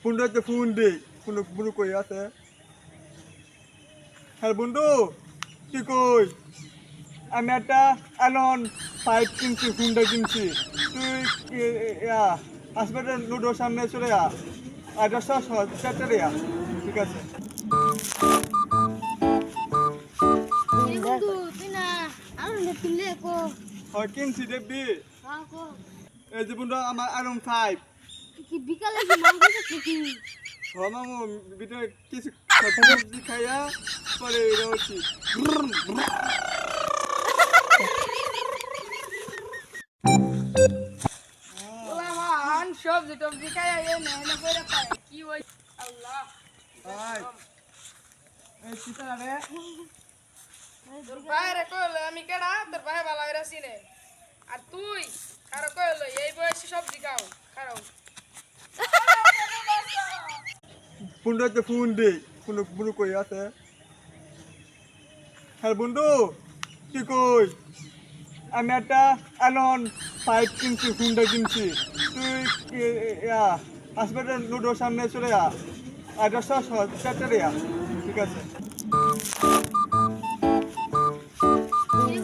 ফোনটাতে ফোন দে কোনো কোনো কই আছে হ্যাঁ বন্ধু কি কই আমি একটা অ্যালন 5 কিনছি ফোনটা কিনছি তুই হাসপাতাল লুডোর সামনে চলে যা অ্যাড্রেসটা চারটে ঠিক আছে বন্ধু তুই না আর কিনলে কো হয় কিনছি দেখবি কো এই যে বন্ধু আমার অ্যালন 5 কি বিকালে কি মাল দিছিস নাকি হ্যাঁ মামু ভিতরে কিছু সবজি খাইয়া পরে রয়েছি ওলামান সবজি টবজি খাই এ না করে পায় কি ওই আল্লাহ ভাই এই সীতারে তোর বাইরে কইলো আমি কেডা তোর ভাই ভালো হইরা চিনে আর তুই কারো কইলো এই বয়সে সবজি খাও খাও ফোনটাতে ফোন দে কোনো কোনো কই আছে হ্যাঁ বন্ধু কি কই আমি একটা অ্যালন 5 কিনছি ফোনটা কিনছি তুই হাসপাতাল লুডোর সামনে চলে যা অ্যাড্রেসটা চারটে ঠিক আছে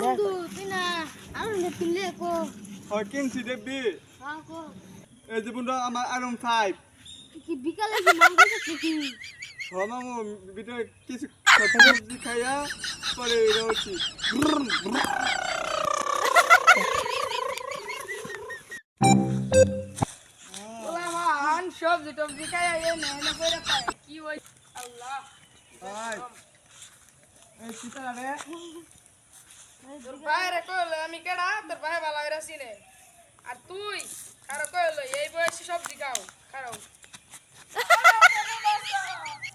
বন্ধু তুই না আর কিনলে কো হয় কিনছি দেখবি কো এই যে বন্ধু আমার অ্যালন 5 কি বিকালে কি মাল দিছিস নাকি হ্যাঁ মামু ভিতরে কিছু সবজি খাইয়া পরে রয়েছি ওলামান সবজি টবজি খাই এ না করে পায় কি ওই আল্লাহ ভাই এই সীতারে তোর বাইরে কইলো আমি কেডা তোর ভাই ভালো হইরা চিনে আর তুই কারো কইলো এই বয়সে সবজি খাও খাও